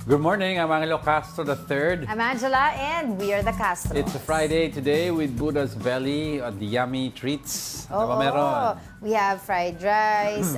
Good morning, I'm Angelo Castro III. I'm Angela, and we are the Castro. It's a Friday today with Buddha's Belly, the yummy treats. Ano ba meron? We have fried rice,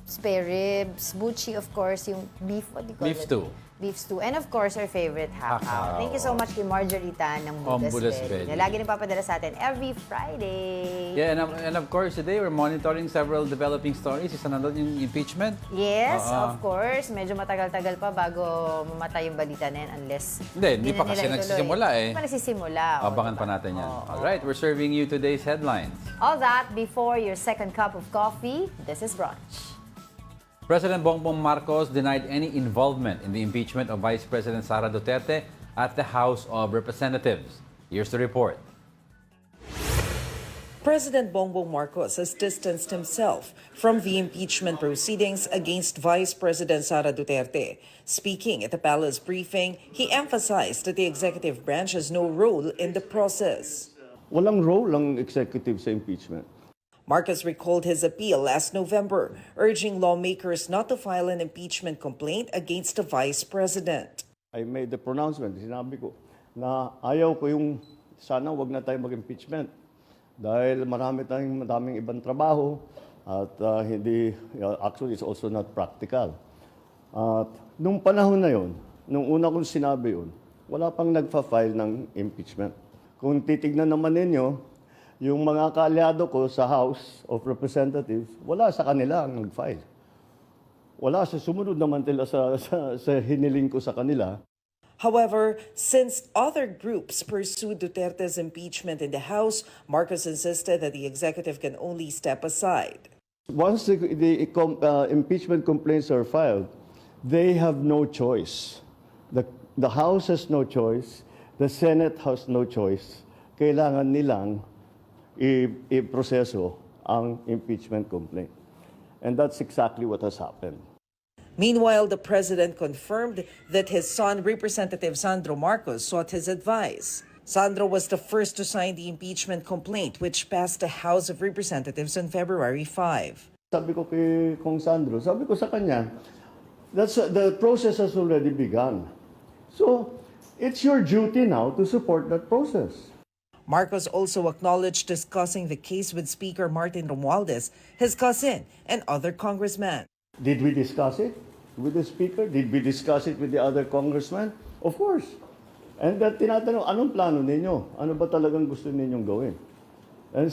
spare ribs, buchi, of course, yung beef, what do you call Beef it? stew. Beef stew. And of course, our favorite hakaw. Thank you so much kay Marjorie Tan ng Buddha's Buddha's Belly. Belly. Na lagi nagpapadala sa atin every Friday. Yeah, and of course today we're monitoring several developing stories. Isa nandun yung impeachment. Yes, of course. Medyo matagal-tagal pa bago mamatay yung balita na yan unless Hindi pa na kasi nila ituloy. nagsisimula eh. Hindi pa nagsisimula. Abangan pa natin yan. Alright, we're serving you today's headlines. All that before your second cup of coffee. This is brunch. President Bongbong Marcos denied any involvement in the impeachment of Vice President Sara Duterte at the House of Representatives. Here's the report. President Bongbong Marcos has distanced himself from the impeachment proceedings against Vice President Sara Duterte. Speaking at the palace briefing, he emphasized that the executive branch has no role in the process. Walang role ang executive sa impeachment. Marcos recalled his appeal last November, urging lawmakers not to file an impeachment complaint against the vice president. I made the pronouncement, sinabi ko na ayaw ko yung sana wag na tayo mag-impeachment dahil madaming ibang trabaho at actually it's also not practical. At nung panahon na yon, nung una kong sinabi yun, wala pang nagfa-file ng impeachment. Kung titignan naman ninyo, yung mga kaalyado ko sa House of Representatives, wala sa kanila ang nag-file. Wala sa sumunod naman nila sa hiniling ko sa kanila. However, since other groups pursued Duterte's impeachment in the House, Marcos insisted that the executive can only step aside. Once the impeachment complaints are filed, they have no choice. The House has no choice. The Senate has no choice. Kailangan nilang i-proseso ang impeachment complaint. And that's exactly what has happened. Meanwhile, the president confirmed that his son, Representative Sandro Marcos, sought his advice. Sandro was the first to sign the impeachment complaint, which passed the House of Representatives on February 5. Sabi ko kay Kong Sandro, sabi ko sa kanya, the process has already begun. So, it's your duty now to support that process. Marcos also acknowledged discussing the case with Speaker Martin Romualdez, his cousin, and other congressmen. Did we discuss it with the Speaker? Did we discuss it with the other congressmen? Of course. And that tinatanong, anong plano ninyo? Ano ba talagang gusto ninyong gawin? And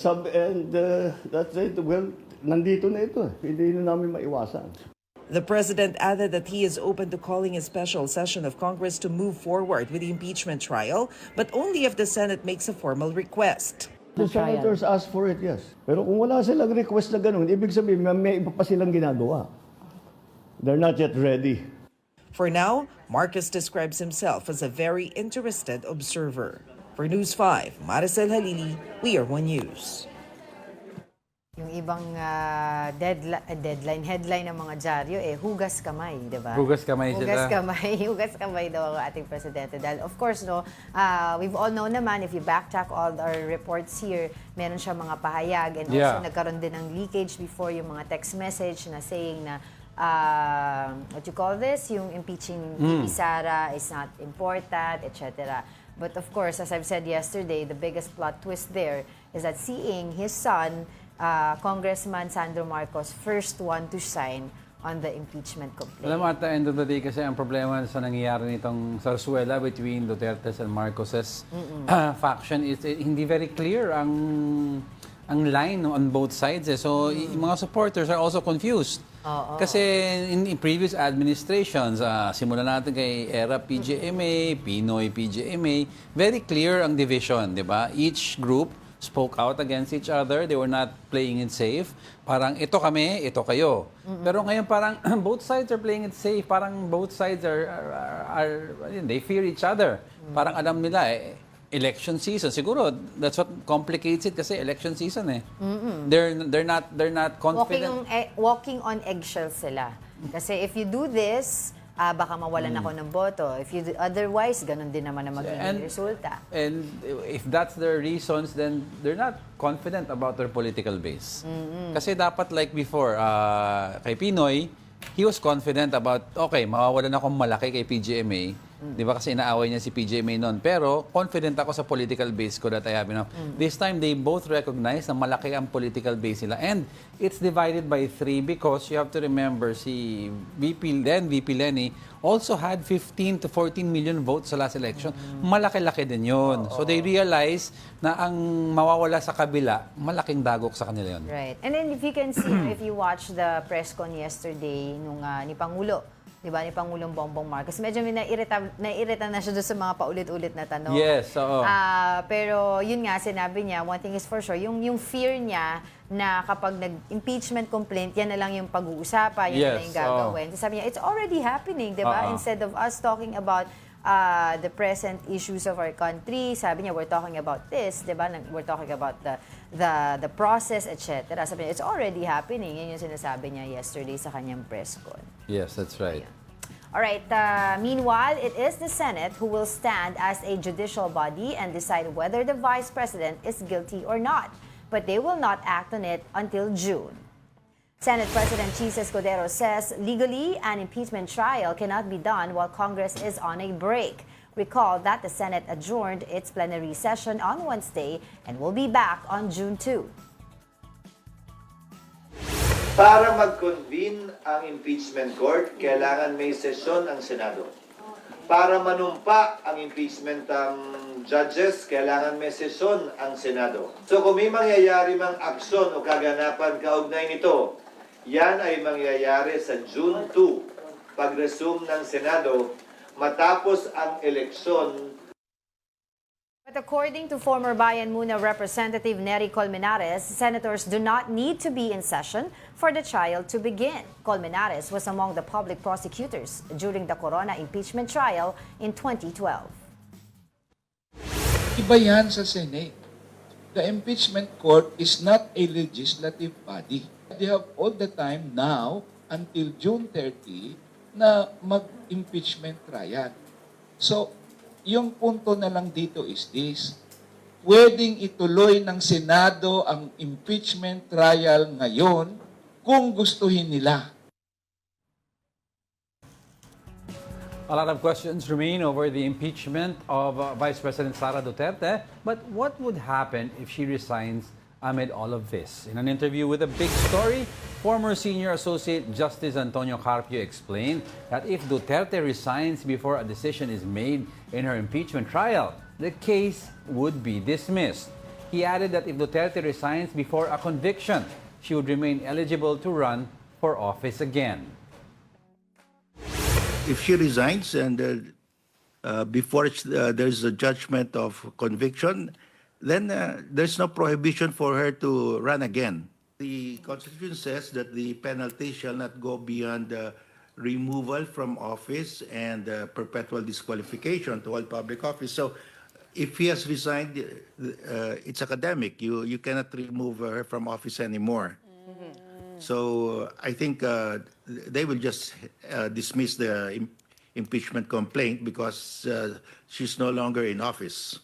that's it. Well, nandito na ito. Hindi na namin maiwasan. The president added that he is open to calling a special session of Congress to move forward with the impeachment trial, but only if the Senate makes a formal request. The senators ask for it, yes. Pero kung wala silang request na ganun, ibig sabihin may iba pa silang ginagawa. They're not yet ready. For now, Marcos describes himself as a very interested observer. For News 5, Maricel Halili, We Are One News. Yung ibang headline ng mga dyaryo, hugas kamay, di ba? Hugas kamay sila. Hugas kamay daw ang ating presidente. Dahil, of course, we've all known naman, if you backtrack all our reports here, meron siya mga pahayag. And also, nagkaroon din ng leakage before yung mga text message na saying na, what you call this? Yung impeaching VP Sara is not important, etc. But of course, as I've said yesterday, the biggest plot twist there is that seeing his son, Congressman Sandro Marcos, first one to sign on the impeachment complaint. Alam mo, at the end of the day kasi ang problema sa nangyayari nitong sarsuela between Duterte's and Marcos's faction is hindi very clear ang line on both sides. So, yung mga supporters are also confused. Kasi in previous administrations, simulan natin kay ERA PGMA, Pinoy PGMA, very clear ang division, di ba? Each group spoke out against each other. They were not playing it safe. Parang ito kami, ito kayo. Pero ngayon parang both sides are playing it safe. Parang both sides they fear each other. Parang alam nila election season. Siguro that's what complicates it kasi election season eh. They're not confident. Walking on eggshells sila. Kasi if you do this, baka mawalan ako ng boto. If you do otherwise, ganun din naman ang magiging resulta. And if that's their reasons, then they're not confident about their political base. Kasi dapat like before, kay Pinoy, he was confident about, okay, mawawalan akong malaki kay PGMA. Di ba kasi inaaway niya si PGMA noon. Pero confident ako sa political base ko that I have. This time, they both recognize na malaki ang political base nila. And it's divided by 3 because you have to remember si VP Lenny also had 15 to 14 million votes sa last election. Malaki-laki din yun. So they realize na ang mawawala sa kabila, malaking dagok sa kanila yun. Right. And then if you can see, if you watch the press con yesterday nung ni Pangulo, di ba, ni Pangulong Bongbong Marcos, medyo nairita na siya doon sa mga paulit-ulit na tanong. Yes, oo. Pero yun nga, sinabi niya, one thing is for sure, yung fear niya na kapag nag-impeachment complaint, yan na lang yung pag-uusapan, yan na lang yung gagawin. Sabi niya, it's already happening, di ba? Instead of us talking about the present issues of our country, sabi niya, we're talking about this, di ba? We're talking about the process, etc. Sabi niya, it's already happening. Yan yung sinasabi niya yesterday sa kanyang press con. Yes, that's right. All right. Meanwhile, it is the Senate who will stand as a judicial body and decide whether the Vice President is guilty or not. But they will not act on it until June. Senate President Chis Escudero says legally an impeachment trial cannot be done while Congress is on a break. Recall that the Senate adjourned its plenary session on Wednesday and will be back on June 2. Para mag-convene ang impeachment court, kailangan may sesyon ang Senado. Para manumpa ang impeachment ang judges, kailangan may sesyon ang Senado. So kung may mangyayari mang aksyon o kaganapan kaugnay nito, yan ay mangyayari sa June 2, pag-resume ng Senado, matapos ang eleksyon. But according to former Bayan Muna Representative Nery Colmenares, senators do not need to be in session for the trial to begin. Colmenares was among the public prosecutors during the Corona impeachment trial in 2012. Iba yan sa Senate. The impeachment court is not a legislative body. They have all the time now until June 30 na mag-impeachment trial. So, yung punto na lang dito is this. Pwedeng ituloy ng Senado ang impeachment trial ngayon kung gustuhin nila. A lot of questions remain over the impeachment of Vice President Sara Duterte. But what would happen if she resigns amid all of this? In an interview with A Big Story, former Senior Associate Justice Antonio Carpio explained that if Duterte resigns before a decision is made in her impeachment trial, the case would be dismissed. He added that if Duterte resigns before a conviction, she would remain eligible to run for office again. If she resigns and before there's a judgment of conviction, then there's no prohibition for her to run again. The Constitution says that the penalty shall not go beyond removal from office and perpetual disqualification to all public office. So if he has resigned, it's academic. You cannot remove her from office anymore. So I think they will just dismiss the impeachment complaint because she's no longer in office.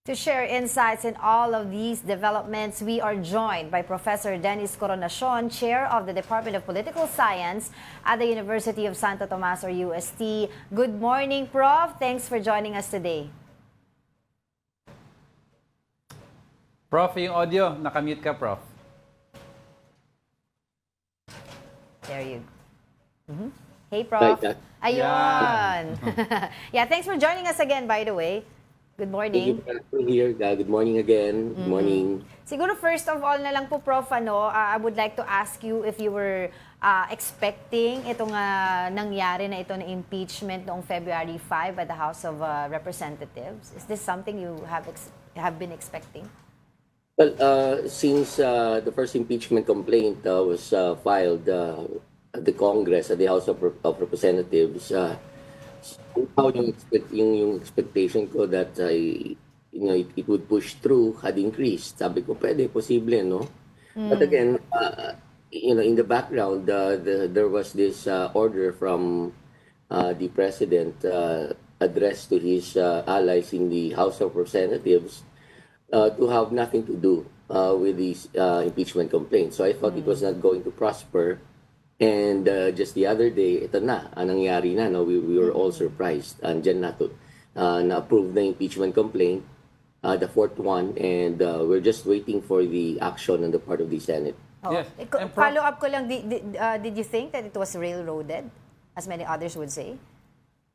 To share insights in all of these developments, we are joined by Professor Dennis Coronacion, Chair of the Department of Political Science at the University of Santo Tomas or UST. Good morning, Prof. Thanks for joining us today. Prof, yung audio, nakamute ka, Prof. There you go. Hey, Prof. Ayun. Yeah, thanks for joining us again, by the way. Good morning. Thank you for having me here. Good morning again. Good morning. Siguro first of all na lang po, Prof, I would like to ask you if you were expecting itong nangyari na ito na impeachment noong February 5 at the House of Representatives. Is this something you have been expecting? Well, since the first impeachment complaint was filed at the Congress, at the House of Representatives, how yung expectation ko that it would push through had increased. Sabi ko, pwede, posible, no? But again, in the background, there was this order from the President addressed to his allies in the House of Representatives to have nothing to do with these impeachment complaints. So I thought it was not going to prosper And just the other day, ito na, ang nangyari na, no? We were all surprised. Andyan na to, na-approve na impeachment complaint, the fourth one, and we're just waiting for the action on the part of the Senate. Oh. Yes. And Prof- Follow up ko lang, did you think that it was railroaded, as many others would say?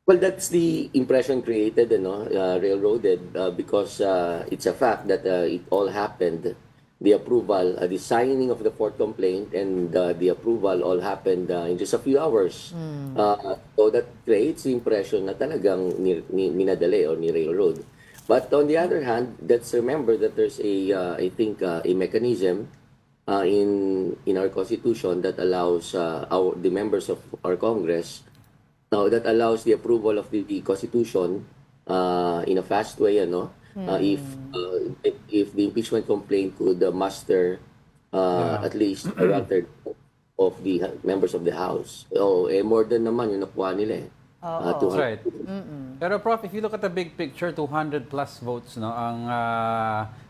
Well, that's the impression created, railroaded, because it's a fact that it all happened. The approval, the signing of the fourth complaint, and the approval all happened in just a few hours. So that creates the impression na talagang minadali or ni-railroad. But on the other hand, let's remember that there's I think, a mechanism in our Constitution that allows the members of our Congress that allows the approval of the Constitution in a fast way, if the impeachment complaint could muster at least a one-third of the members of the House. So, more than naman yung nakuha nila eh. That's 200. right. Pero Prof, if you look at the big picture, 200 plus votes no ang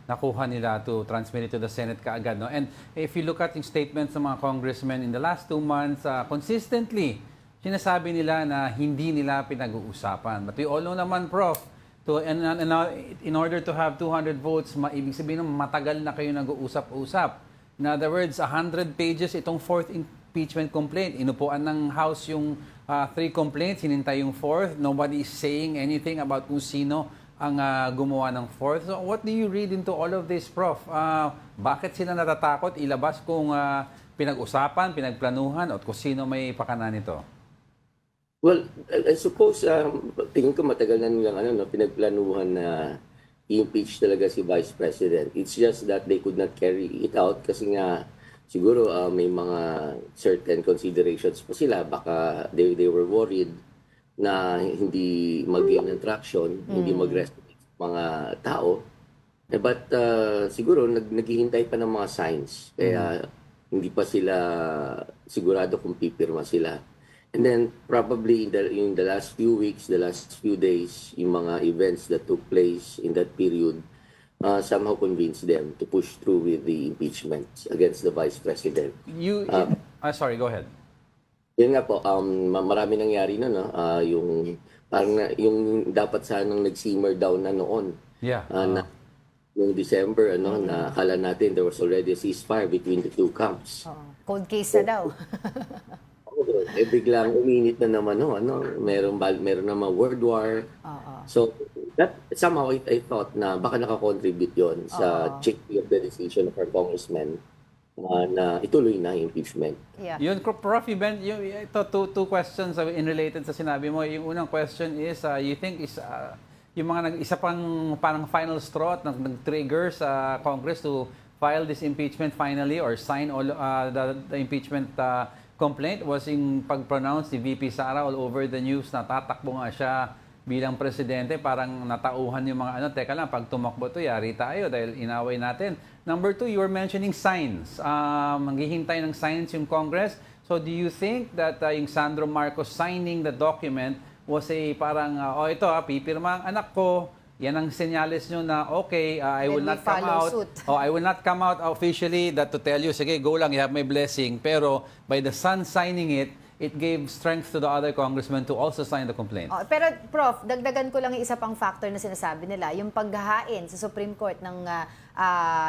nakuha nila to transmit it to the Senate kaagad. No? And if you look at yung statements ng mga congressmen in the last 2 months, consistently, sinasabi nila na hindi nila pinag-uusapan. But we all know naman, Prof, in order to have 200 votes, ibig sabihin matagal na kayo nag-uusap-usap. In other words, 100 pages itong fourth impeachment complaint. Inupuan ng House yung 3 complaints, hinintay yung fourth. Nobody is saying anything about kung sino ang gumawa ng fourth. So what do you read into all of this, Prof? Bakit sila natatakot ilabas kung pinag-usapan, pinagplanuhan, o kung sino may pakana nito? Well, I suppose, tingin ko matagal na nilang pinagplanuhan na i-impeach talaga si Vice President. It's just that they could not carry it out kasi nga siguro may mga certain considerations pa sila. Baka they were worried na hindi mag-gain ng traction, hindi mag-resonate sa mga tao. But siguro naghihintay pa ng mga signs. Kaya hindi pa sila sigurado kung pipirma sila. And then probably in the last few weeks, the last few days, yung mga events that took place in that period somehow convinced them to push through with the impeachment against the Vice President. Sorry, go ahead. Yun nga po, marami nangyari na, no? Yung dapat sanang nag-simmer down na noon. Yeah. Noong December, na akala natin there was already a ceasefire between the two camps. Cold case na daw. Biglang uminit na naman, meron naman World War. So, that somehow I thought na baka nakakontribute yon sa checking of the decision of our congressmen na ituloy na impeachment. Yeah. Yun, Prof, ito two questions in related sa sinabi mo. Yung unang question is, you think is yung mga isa pang parang final straw at nag-trigger sa Congress to file this impeachment finally or sign all the impeachment complaint was yung pag-pronounce ni VP Sara all over the news na tatakbo nga siya bilang presidente, parang natauhan yung mga teka lang, pag tumakbo to, yari tayo dahil inaway natin. Number 2, you were mentioning signs. Maghihintay ng signs yung Congress. So do you think that yung Sandro Marcos signing the document was parang, ito pipirma ang anak ko, yan ang senyales nyo na, okay, I will not come out. I will not come out officially that to tell you, sige, go lang, you have my blessing. Pero by the son signing it, it gave strength to the other congressmen to also sign the complaint. Pero Prof, dagdagan ko lang yung isa pang factor na sinasabi nila, yung paghahain sa Supreme Court ng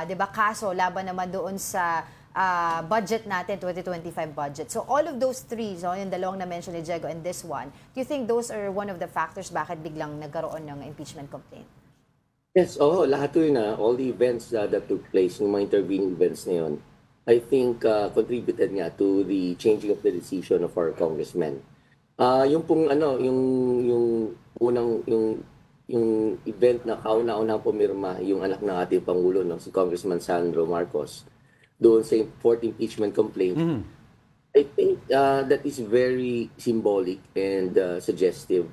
'di ba kaso laban naman doon sa budget natin, 2025 budget. So all of those three, yung dalawang na-mention ni Diego and this one, do you think those are one of the factors bakit biglang nagkaroon ng impeachment complaint? Yes, lahat yun all the events that took place, yung mga intervening events na yun, I think contributed nga to the changing of the decision of our congressmen. Yung pong yung unang yung event na kauna-una pumirma yung anak ng ating pangulo, si Congressman Sandro Marcos, doon sa fourth impeachment complaint. I think that is very symbolic and suggestive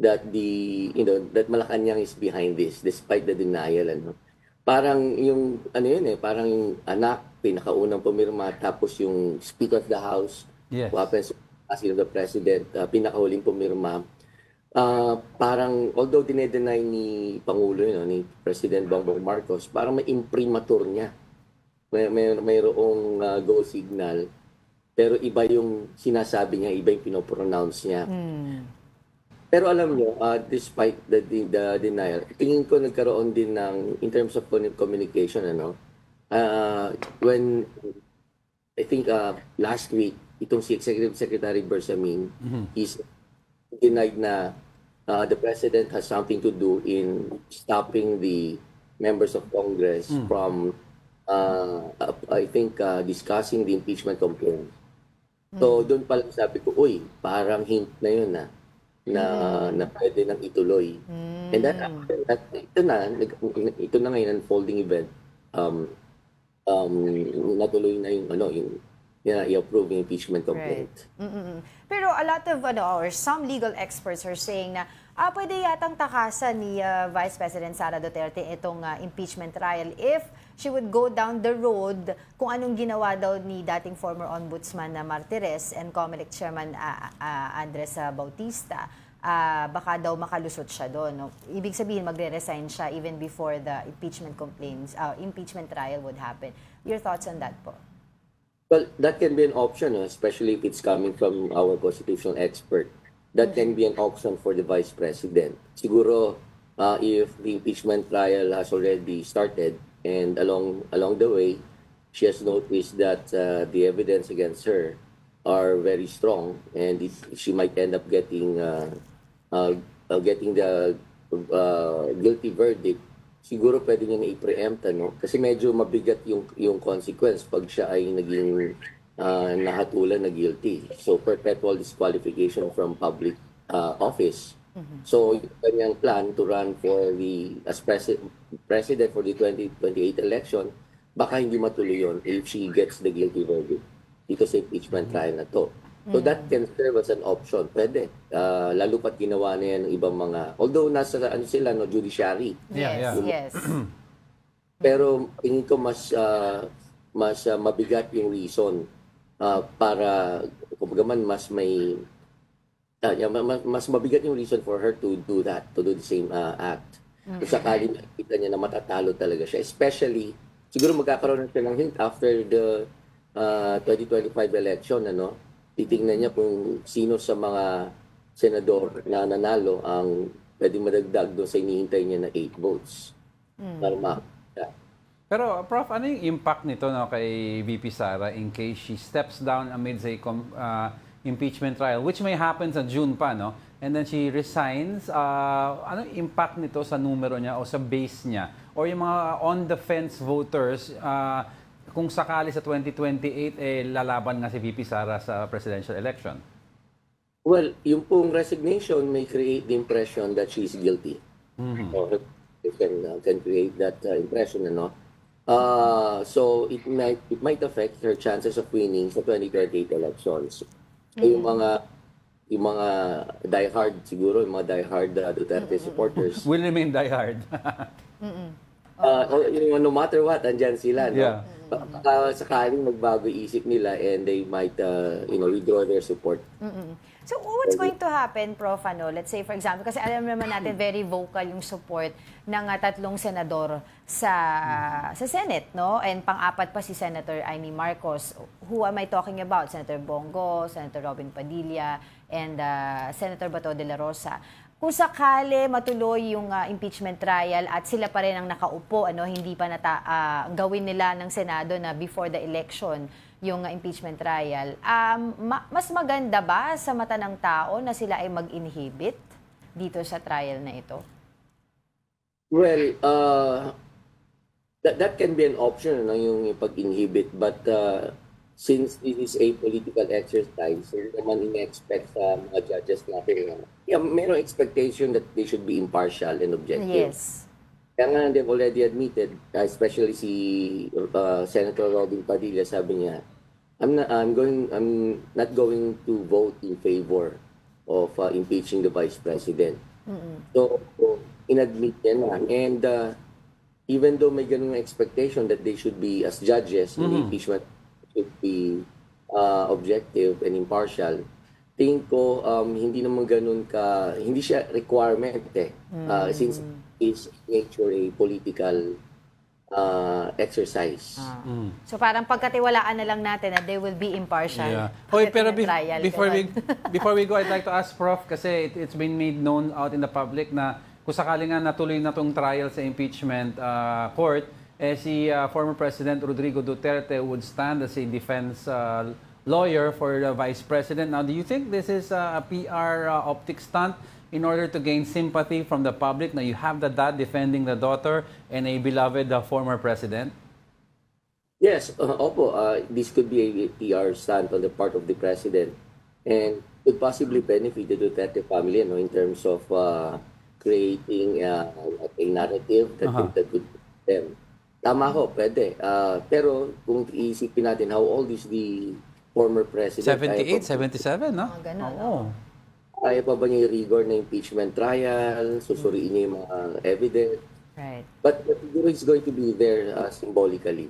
that that Malacanang is behind this despite the denial. Parang yung parang yung anak pinakaunang pumirma, tapos yung Speaker of the House, yes, who happens as the President, pinakahuling pumirma. Parang although dinedenay ni Pangulo ni President Bongbong Marcos, parang may imprimatur niya. Mayroong go signal. pero iba yung sinasabi niya, iba yung pinopronounce niya. Pero alam nyo, despite the denial, tingin ko nagkaroon din ng, in terms of communication, when, I think last week, itong si Executive Secretary Bersamin, he's denied na the President has something to do in stopping the members of Congress from, I think, discussing the impeachment complaint. So, doon pa lang sabi ko, uy, parang hint na yun na pwede nang ituloy. And ito na ngayon unfolding event. Natuloy na yung i-approve yung impeachment complaint. Pero a lot of or some legal experts are saying na pwede yatang takasan ni Vice President Sara Duterte itong impeachment trial if she would go down the road kung anong ginawa daw ni dating former Ombudsman na Martires and COMELEC Chairman Andres Bautista. Baka daw makalusot siya doon. No? Ibig sabihin, magre-resign siya even before the impeachment trial would happen. Your thoughts on that po? Well, that can be an option, especially if it's coming from our constitutional expert. That can be an option for the Vice President. Siguro, if the impeachment trial has already started and along the way, she has noticed that the evidence against her are very strong and she might end up getting the guilty verdict, siguro pwede niya na i-preempt, Kasi medyo mabigat yung consequence pag siya ay naging nahatulan na guilty. So, perpetual disqualification from public office. So, yung kanyang plan to run for as president for the 2028 election, baka hindi matuloy yun if she gets the guilty verdict dito sa impeachment trial na to. So that can serve as an option. Pwede. Lalo pat ginawa na yan ng ibang mga, although nasa judiciary. Yes. Pero tingin ko mas mabigat yung reason para kumbaga man mas mabigat yung reason for her to do the same act. Kung sakali nakita niya na matatalo talaga siya, especially siguro magkakaroon na siya ng hint after the 2025 election, titingnan niya kung sino sa mga senador na nanalo ang pwedeng madagdag doon sa inihintay niya na 8 votes. Pero Prof, ano yung impact nito kay VP Sara in case she steps down amidst a impeachment trial, which may happen sa June pa, and then she resigns? Ano yung impact nito sa numero niya o sa base niya? Or yung mga on-the-fence voters, kung sakali sa 2028, lalaban nga si VP Sara sa presidential election? Well, yung pong resignation may create the impression that she's guilty. Or it can create that impression, So it might affect her chances of winning sa 2028 elections. So, yung mga diehard siguro, yung mga diehard Duterte supporters Will remain diehard. no matter what, andyan sila, Yeah. Sakaling magbago isip nila and they might withdraw their support. So what's going to happen, Prof? Let's say, for example, kasi alam naman natin very vocal yung support ng 3 senador sa Senate, And pang-apat pa si Senator Amy Marcos. Who am I talking about? Senator Bongo, Senator Robin Padilla, and Senator Bato de la Rosa. Kung sakali matuloy yung impeachment trial at sila pa rin ang nakaupo, hindi pa gawin nila ng Senado na before the election yung impeachment trial, mas maganda ba sa mata ng tao na sila ay mag-inhibit dito sa trial na ito? Well, that can be an option, yung pag-inhibit, but since it is a political exercise, hindi naman in-expect sa mga judges natin. Mayroong expectation that they should be impartial and objective. Yes. Kaya nga, they've already admitted, especially si Senator Robin Padilla, sabi niya, I'm not going to vote in favor of impeaching the Vice President. So, inadmit niya na. And even though may ganung expectation that they should be, as judges in impeachment, should be objective and impartial, tingin ko hindi naman ganun hindi siya requirement since it's nature a political exercise. So parang pagkatiwalaan na lang natin na they will be impartial. Yeah. Oy, pero Pagdating ng trial, before we go, I'd like to ask Prof, kasi it's been made known out in the public na kung sakali nga natuloy na tong trial sa impeachment court, si former President Rodrigo Duterte would stand as a defense lawyer for the Vice President. Now, do you think this is a PR optic stunt in order to gain sympathy from the public? Now, you have the dad defending the daughter and a beloved former president? Yes, opo, this could be a PR stunt on the part of the president and could possibly benefit the Duterte family in terms of creating a narrative that would them. Tama ho, pwede. Pero kung iisipin natin how old is the former president? 78, 77, no? Mga ganun, Oo. Kaya pa ba niya yung rigor na impeachment trial? Susuriin niya yung mga evidence? Right. But siguro it's going to be there symbolically.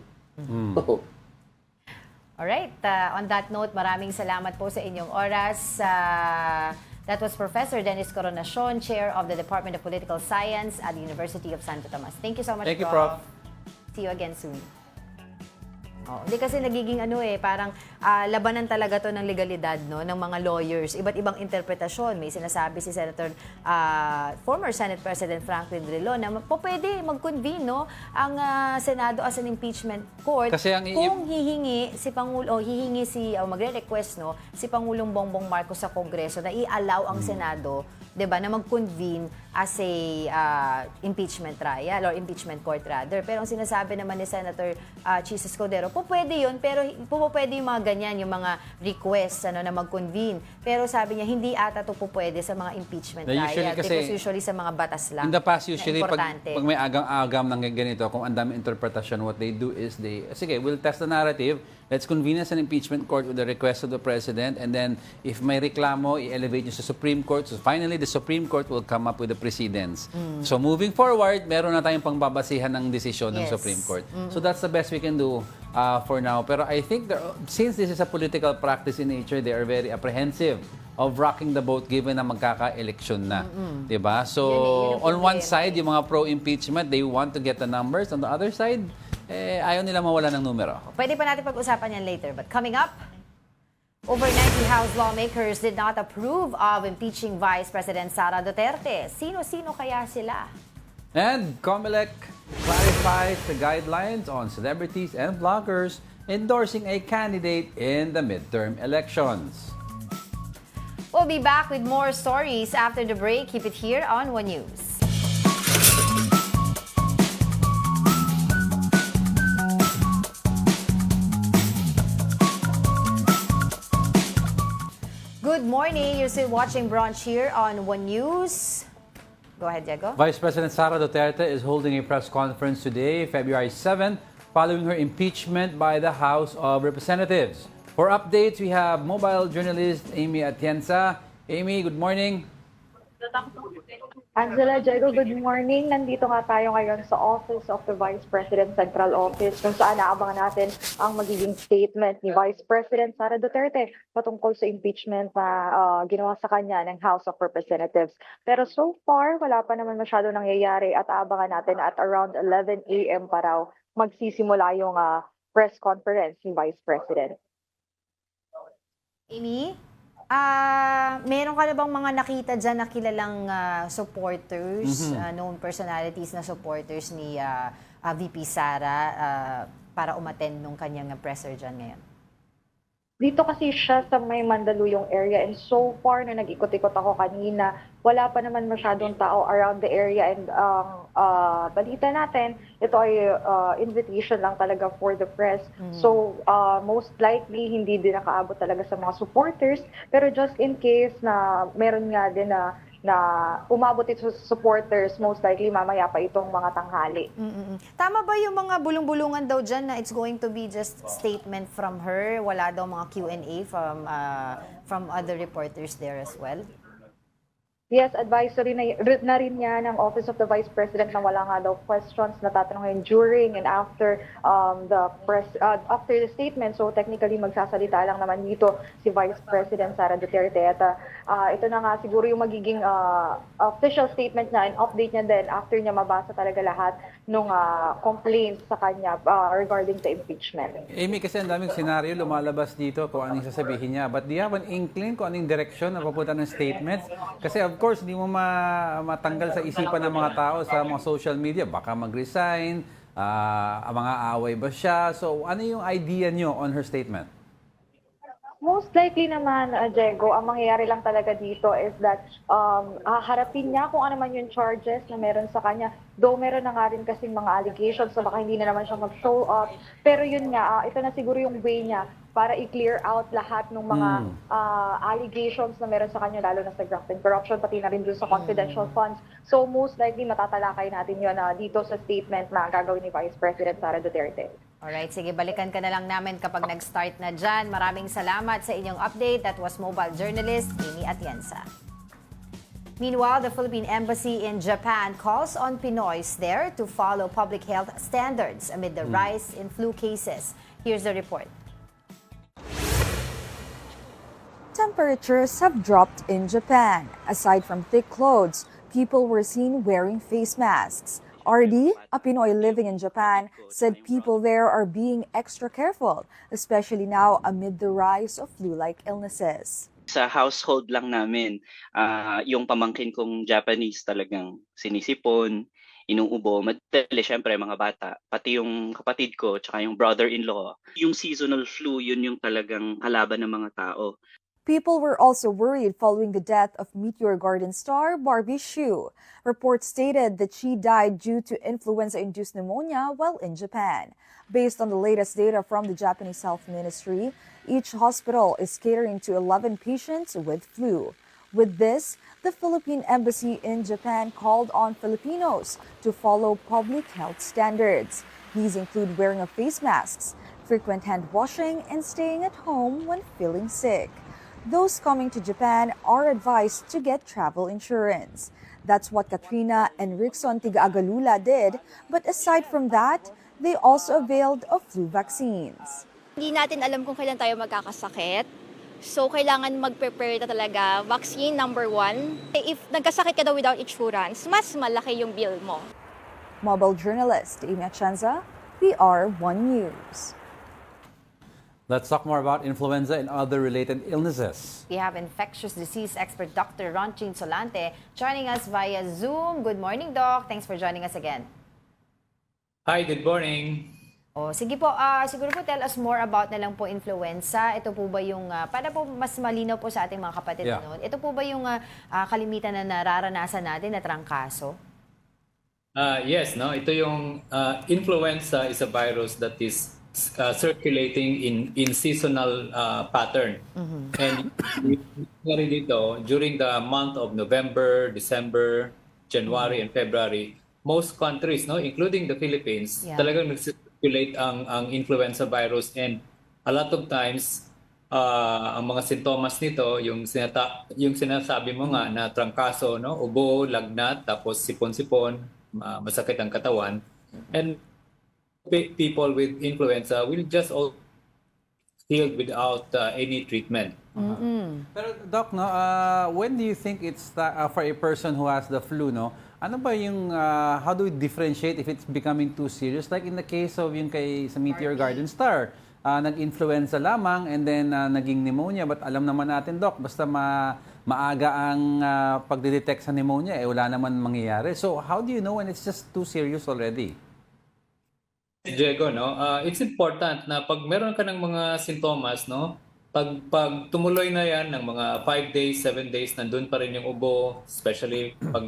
Oo. Alright, on that note, maraming salamat po sa inyong oras. That was Professor Dennis Coronacion, Chair of the Department of Political Science at the University of Santo Tomas. Thank you so much, Thank you, Prof. See you again soon. Hindi kasi nagiging parang labanan talaga to ng legalidad ng mga lawyers. Iba't ibang interpretasyon. May sinasabi si former Senate President Franklin Drilon na pwede mag-convene ang Senado as an impeachment court Kasi kung hihingi si Pangulo, magre-request si Pangulong Bongbong Marcos sa Kongreso na i-allow ang Senado, 'di ba, na mag-convene as a impeachment trial or impeachment court rather. Pero ang sinasabi naman ni Senator Chis Escudero, pwede yun, pero pwede yung mga ganyan, yung mga requests na mag-convene. Pero sabi niya, hindi ata to pwede sa mga impeachment trial. Because usually sa mga batas lang. In the past, na usually, importante. pag may agam-agam ng ganito, kung ang dami interpretasyon, what they do is sige, we'll test the narrative, let's convene as an impeachment court with the request of the President, and then if may reklamo, i-elevate nyo sa Supreme Court. So finally, the Supreme Court will come up with the precedents. So moving forward, meron na tayong pangbabasihan ng desisyon ng Yes. Supreme Court. So that's the best we can do for now. Pero I think since this is a political practice in nature, they are very apprehensive of rocking the boat given na magkaka-eleksyon na. Diba? So, Yun on ang one problema. side, yung mga pro-impeachment, they want to get the numbers. On the other side, ayaw nila mawala ng numero. Pwede pa natin pag-usapan yan later. But coming up, over 90 House lawmakers did not approve of impeaching Vice President Sara Duterte. Sino-sino kaya sila? And COMELEC clarifies the guidelines on celebrities and bloggers endorsing a candidate in the midterm elections. We'll be back with more stories after the break. Keep it here on One News. Good morning. You're still watching Brunch here on One News. Go ahead, Diego. Vice President Sara Duterte is holding a press conference today, February 7, following her impeachment by the House of Representatives. For updates, we have mobile journalist Amy Atienza. Amy, good morning. Angela, Diego, good morning. Nandito nga tayo ngayon sa Office of the Vice President Central Office kung saan naabangan natin ang magiging statement ni Vice President Sara Duterte patungkol sa impeachment na ginawa sa kanya ng House of Representatives. Pero so far, wala pa naman masyado nangyayari at aabangan natin at around 11 a.m. pa raw magsisimula yung press conference ni Vice President. Amy, meron ka na bang mga nakita dyan na kilalang supporters, known personalities na supporters ni VP Sara para umattend nung kanyang presser dyan ngayon? Dito kasi siya sa may Mandaluyong area and so far na nag-ikot-ikot ako kanina, wala pa naman masyadong tao around the area and balita natin, ito ay invitation lang talaga for the press. So most likely hindi din nakaabot talaga sa mga supporters pero just in case na meron nga din na umabot ito sa supporters, most likely mamaya pa itong mga tanghali. Tama ba yung mga bulong-bulungan daw dyan na it's going to be just statement from her? Wala daw mga Q&A from other reporters there as well? Yes, advisory na rin niya ng Office of the Vice President na wala nga daw questions na tatanungin during and after after the statement. So technically magsasalita lang naman dito si Vice President Sara Duterte at ito na nga siguro yung magiging official statement niya and update niya din after niya mabasa talaga lahat ng complaints sa kanya regarding sa impeachment. Amy, kasi ang daming senaryo lumalabas dito kung anong sasabihin niya. But do you have an inkling kung anong direction na papunta ng statements? Kasi of course, hindi mo matanggal sa isipan ng mga tao sa mga social media. Baka mag-resign, mga away ba siya? So ano yung idea niyo on her statement? Most likely naman, Diego, ang mangyayari lang talaga dito is that harapin niya kung ano man yung charges na meron sa kanya. Though meron na nga rin kasing mga allegations na baka hindi na naman siya mag-show up. Pero yun nga, ito na siguro yung way niya para i-clear out lahat ng mga allegations na meron sa kanya, lalo na sa graft and corruption, pati na rin dun sa confidential funds. So most likely matatalakay natin yun dito sa statement na gagawin ni Vice President Sara Duterte. Alright, sige, balikan ka na lang namin kapag nag-start na dyan. Maraming salamat sa inyong update. That was mobile journalist Amy Atienza. Meanwhile, the Philippine Embassy in Japan calls on Pinoys there to follow public health standards amid the rise in flu cases. Here's the report. Temperatures have dropped in Japan. Aside from thick clothes, people were seen wearing face masks. RD, a Pinoy living in Japan, said people there are being extra careful, especially now amid the rise of flu-like illnesses. Sa household lang namin, yung pamangkin kong Japanese talagang sinisipon, inuubo, madali syempre mga bata, pati yung kapatid ko, tsaka yung brother-in-law. Yung seasonal flu, yun yung talagang kalaban ng mga tao. People were also worried following the death of Meteor Garden star Barbie Hsu. Reports stated that she died due to influenza-induced pneumonia while in Japan. Based on the latest data from the Japanese Health Ministry, each hospital is catering to 11 patients with flu. With this, the Philippine Embassy in Japan called on Filipinos to follow public health standards. These include wearing of face masks, frequent hand washing, and staying at home when feeling sick. Those coming to Japan are advised to get travel insurance. That's what Katrina and Rickson Tiga-Agalula did, but aside from that, they also availed of flu vaccines. Hindi natin alam kung kailan tayo magkakasakit. So, kailangan mag-prepare na talaga. Vaccine, number 1. If nagkasakit ka daw without insurance, mas malaki yung bill mo. Mobile journalist Amy Atienza, PR1 News. Let's talk more about influenza and other related illnesses. We have infectious disease expert Dr. Ronchin Solante joining us via Zoom. Good morning, Doc. Thanks for joining us again. Hi, good morning. Sige po, siguro po tell us more about na lang po influenza. Ito po ba yung, para po mas malinaw po sa ating mga kapatid noon, ito po ba yung kalimitan na nararanasan natin na trangkaso? Yes, no? Ito yung influenza is a virus that is circulating in seasonal pattern. And dito, during the month of November, December, January, and February, most countries, no, including the Philippines, talagang nag-circulate ang influenza virus, and a lot of times ang mga sintomas nito, yung sinasabi mo nga na trangkaso, no, ubo, lagnat, tapos sipon-sipon, masakit ang katawan. And people with influenza will just all healed without any treatment. Pero Doc, no, when do you think it's for a person who has the flu, no? Ano ba yung how do we differentiate if it's becoming too serious? Like in the case of yung sa Meteor Garden star, nag-influenza lamang and then naging pneumonia, but alam naman natin, Doc, basta maaga ang pagdedetect sa pneumonia, wala naman mangyayari. So how do you know when it's just too serious already? Diego, no, it's important na pag meron ka ng mga sintomas, no, pag tumuloy na yan ng mga 5 days, 7 days, nandun pa rin yung ubo, especially pag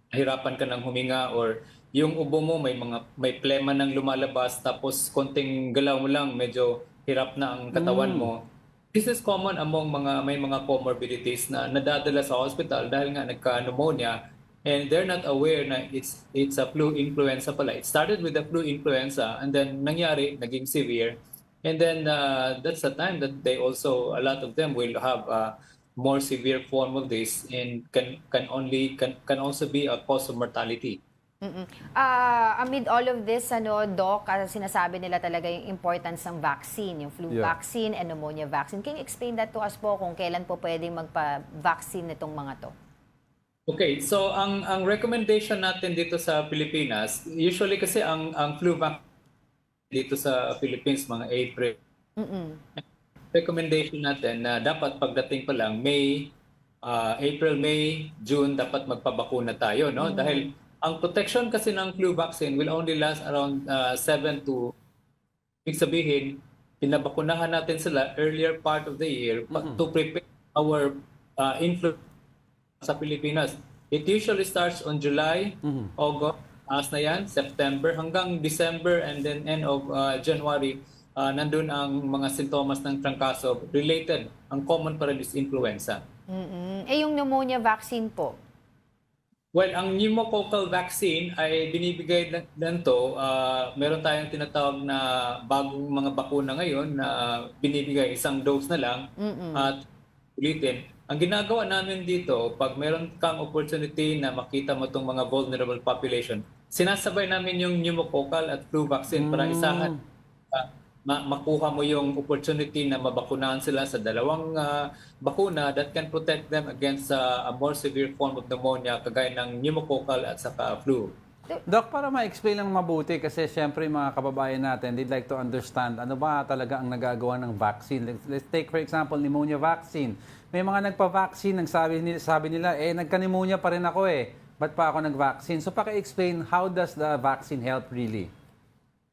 nahirapan ka ng huminga or yung ubo mo may plema nang lumalabas, tapos konting galaw mo lang, medyo hirap na ang katawan mo. This is common among may mga comorbidities na nadadala sa hospital dahil nga nagka-pneumonia. And they're not aware na it's a flu influenza pala. It started with the flu influenza and then nangyari, naging severe. And then that's the time that they also, a lot of them will have more severe form of this and can also be a cause of mortality. Amid all of this, Doc, sinasabi nila talaga yung importance ng vaccine, yung flu vaccine and pneumonia vaccine. Can you explain that to us po kung kailan po pwedeng magpa-vaccine nitong mga to? Okay, so ang recommendation natin dito sa Pilipinas, usually kasi ang flu vaccine dito sa Philippines mga April. Recommendation natin na dapat pagdating pa lang April, May, June dapat magpabakuna tayo, no? Dahil ang protection kasi ng flu vaccine will only last around 7 to, ibig sabihin, pinabakunahan natin sila earlier part of the year to prepare our influenza sa Pilipinas. It usually starts on July, August, na yan, September, hanggang December and then end of January, nandun ang mga sintomas ng trangkaso related. Ang common pa rin is influenza. Yung pneumonia vaccine po? Well, ang pneumococcal vaccine ay binibigay lang to. Meron tayong tinatawag na bagong mga bakuna ngayon na binibigay isang dose na lang at ulitin. Ang ginagawa namin dito, pag meron kang opportunity na makita mo itong mga vulnerable population, sinasabay namin yung pneumococcal at flu vaccine para isahan makuha mo yung opportunity na mabakunahan sila sa dalawang bakuna that can protect them against a more severe form of pneumonia kagaya ng pneumococcal at saka flu. Doc, para ma-explain lang mabuti kasi siyempre mga kababayan natin, they'd like to understand ano ba talaga ang nagagawa ng vaccine. Let's take for example, pneumonia vaccine. May mga nagpa-vaccine, sabi nila, nagka-pneumonia pa rin ako ba't pa ako nag-vaccine? So paki-explain, how does the vaccine help really?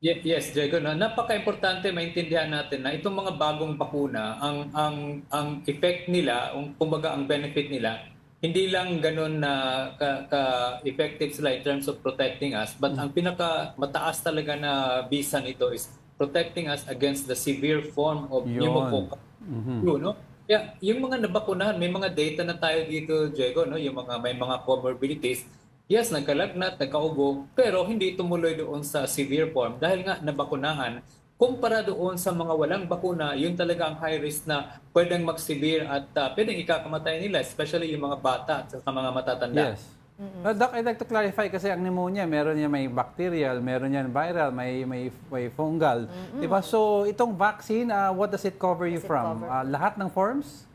Yes, Diego, no? Napaka-importante maintindihan natin na itong mga bagong bakuna, ang effect nila, kumbaga ang benefit nila, hindi lang ganun na ka-effective sila in terms of protecting us, but ang pinaka-mataas talaga na bisa nito is protecting us against the severe form of pneumococcal flu, no? Kaya yung mga nabakunahan, may mga data na tayo dito, Diego, no? May mga comorbidities. Yes, nagkalagnat, nagkaubo, pero hindi tumuloy doon sa severe form dahil nga nabakunahan. Kumpara doon sa mga walang bakuna, yun talaga ang high risk na pwedeng mag-severe at pwedeng ikakamatay nila, especially yung mga bata at sa mga matatanda. Yes. Doc, I'd like to clarify kasi ang pneumonia, meron yan may bacterial, meron yan viral, may fungal. Diba? So, itong vaccine, what does it cover you from? Lahat ng forms?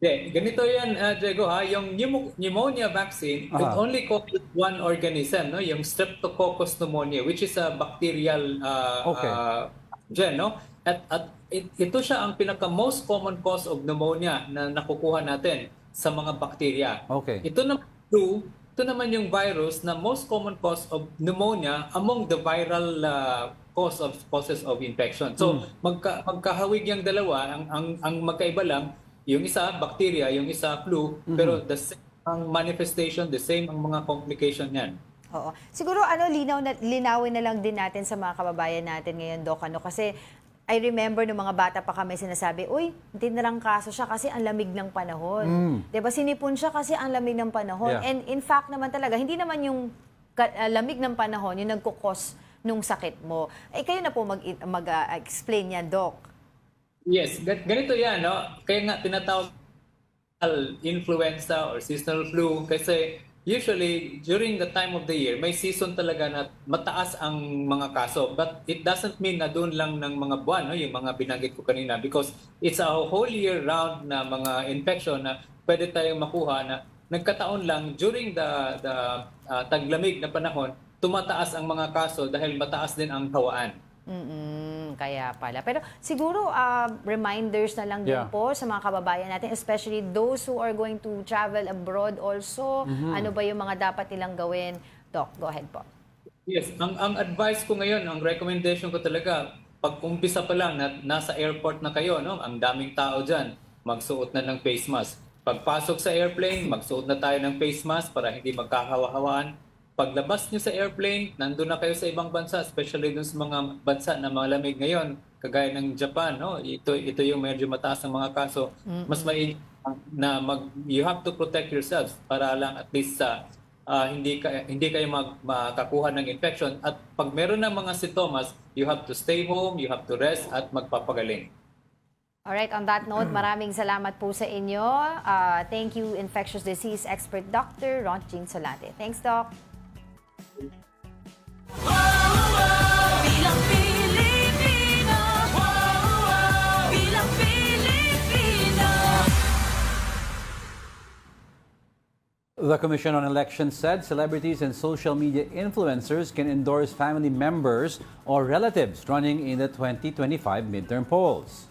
Ganito yan, Diego, yung pneumonia vaccine could only cover one organism, no? Yung Streptococcus pneumonia, which is a bacterial gen, no? At ito siya ang pinaka-most common cause of pneumonia na nakukuha natin sa mga bakterya. Ito naman yung virus na most common cause of pneumonia among the viral causes of infection. So, magkahawig yung dalawa, ang magkaiba lang, yung isa bacteria, yung isa flu, pero the same ang manifestation, the same ang mga complication niyan. Oo. Siguro linawin na lang din natin sa mga kababayan natin ngayon, Doc, kasi I remember nung mga bata pa kami sinasabi, uy, hindi na lang kaso siya kasi ang lamig ng panahon. Diba, sinipon siya kasi ang lamig ng panahon. And in fact naman talaga, hindi naman yung lamig ng panahon yung nagkukos nung sakit mo. Kayo na po mag-explain yan, Doc. Yes, ganito yan, no? Kaya nga tinatawag influenza or seasonal flu kasi usually during the time of the year may season talaga na mataas ang mga kaso, but it doesn't mean na doon lang ng mga buwan, no? Yung mga binanggit ko kanina, because it's a whole year round na mga infection na pwede tayong makuha na nagkataon lang during the taglamig na panahon tumataas ang mga kaso dahil mataas din ang hawaan. Kaya pala. Pero siguro reminders na lang din po sa mga kababayan natin, especially those who are going to travel abroad also. Ano ba yung mga dapat nilang gawin? Doc, go ahead po. Yes, ang advice ko ngayon, ang recommendation ko talaga, pag umpisa pa lang na nasa airport na kayo, no? Ang daming tao dyan, magsuot na ng face mask. Pagpasok sa airplane, magsuot na tayo ng face mask para hindi magkakahawa-hawaan. Paglabas nyo sa airplane, nandun na kayo sa ibang bansa, especially dun sa mga bansa na malamig ngayon, kagaya ng Japan, no? Ito yung medyo mataas ng mga kaso. Mas mainit na you have to protect yourselves para lang at least hindi kayo makakuha ng infection. At pag meron ng mga sintomas, you have to stay home, you have to rest at magpapagaling. Alright, on that note, maraming salamat po sa inyo. Thank you, infectious disease expert Dr. Ron Jean Solate. Thanks, Doc. Bilang Pilipino, bilang Pilipino. The Commission on Elections said celebrities and social media influencers can endorse family members or relatives running in the 2025 midterm polls.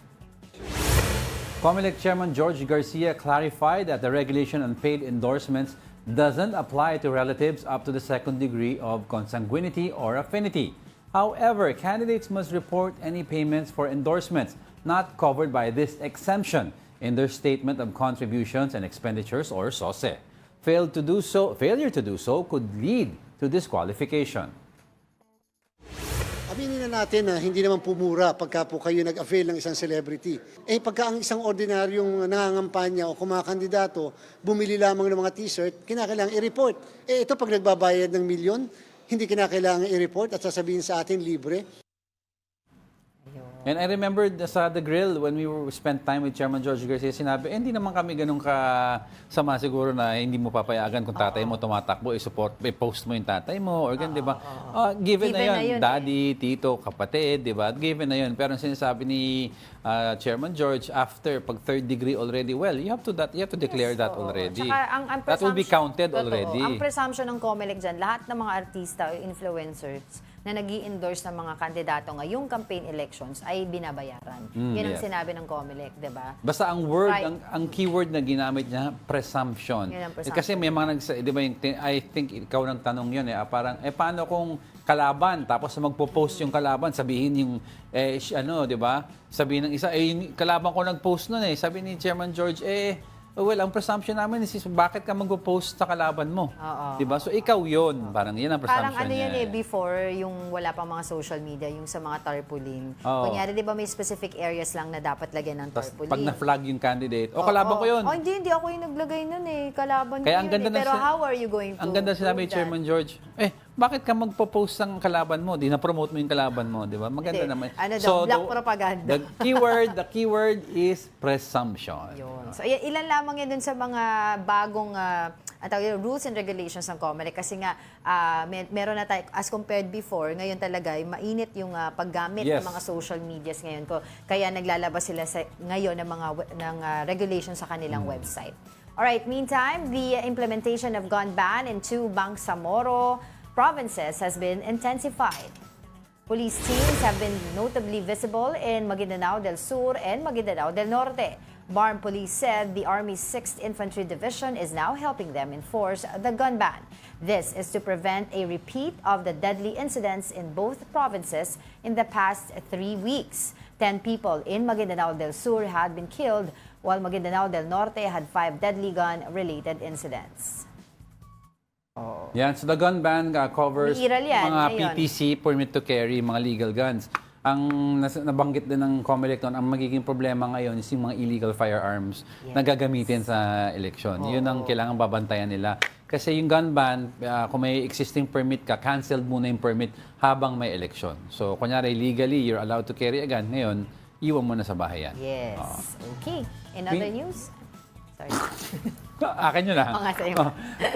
COMELEC Chairman George Garcia clarified that the regulation on paid endorsements doesn't apply to relatives up to the second degree of consanguinity or affinity. However, candidates must report any payments for endorsements not covered by this exemption in their statement of contributions and expenditures or SOSE. Failure to do so could lead to disqualification. Aminin na natin na hindi naman pumura pagka po kayo nag-avail ng isang celebrity. Pagka ang isang ordinaryong nangangampanya o kumakandidato, bumili lamang ng mga t-shirt, kinakailangan i-report. Ito pag nagbabayad ng milyon, hindi kinakailangan i-report at sasabihin sa atin libre. And I remember sa The Grill, when we spent time with Chairman George Garcia, sinabi, hindi naman kami ganun kasama siguro na hindi mo papayagan kung tatay mo tumatakbo, i-post mo yung tatay mo, or ganun, di ba? Given na yun, daddy, tito, kapatid, di ba? Given na yun. Pero ang sinasabi ni Chairman George, after pag third degree already, well, you have to declare that already. Tsaka, that will be counted totoo, already. Ang presumption ng COMELEC dyan, lahat ng mga artista o influencers na nag-i-endorse ng mga kandidato ngayong campaign elections ay binabayaran. Yun ang sinabi ng COMELEC, di ba? Basta ang word, Right. ang keyword na ginamit niya, presumption. Yun ang presumption. Kasi may mga di ba, I think ikaw nang tanong yun, parang, paano kung kalaban, tapos magpo-post yung kalaban, sabihin yung, di ba? Sabihin ng isa, yung kalaban ko nag-post nun sabi ni Chairman George, well, ang presumption namin is bakit ka magpo-post sa kalaban mo? Di ba? So, ikaw yun. Parang yan ang presumption Parang ano niya. yun before, yung wala pang mga social media, yung sa mga tarpaulin. Oo. Kunyari, di ba may specific areas lang na dapat lagyan ng Tapos tarpaulin? pag na-flag yung candidate, kalaban ko yun. Hindi ako yung naglagay nun Kalaban ko Kaya yun ang ganda Pero how are you going to ang ganda sinabi ni prove that? Chairman George, bakit ka magpo-post ng kalaban mo? Di na-promote mo yung kalaban mo, di ba? Maganda Hindi. naman. Ano daw, black propaganda. The keyword is presumption. Yun. So, ilan lamang yan dun sa mga bagong rules and regulations ng COMELEC kasi nga meron na tayo, as compared before, ngayon talaga mainit yung paggamit ng mga social medias ngayon. Kaya naglalabas sila ngayon ng regulations sa kanilang website. Alright, meantime, the implementation of gun ban in 2 Bangsamoro provinces has been intensified. Police teams have been notably visible in Maguindanao del Sur and Maguindanao del Norte. BARM Police said the Army's 6th Infantry Division is now helping them enforce the gun ban. This is to prevent a repeat of the deadly incidents in both provinces in the past 3 weeks. 10 people in Maguindanao del Sur had been killed, while Maguindanao del Norte had 5 deadly gun-related incidents. Yan, so the gun ban covers Umiiral yan, mga ngayon. PPC, permit to carry, mga legal guns. Ang nabanggit din ng COMELEC noon, ang magiging problema ngayon is yung mga illegal firearms na gagamitin sa eleksyon. Yun ang kailangan babantayan nila. Kasi yung gun ban, kung may existing permit ka, canceled muna yung permit habang may eleksyon. So, kunyari, legally, you're allowed to carry a gun. Ngayon, iwan mo na sa bahay yan. Yes. Okay. In other news? Sorry. Akin yun lang.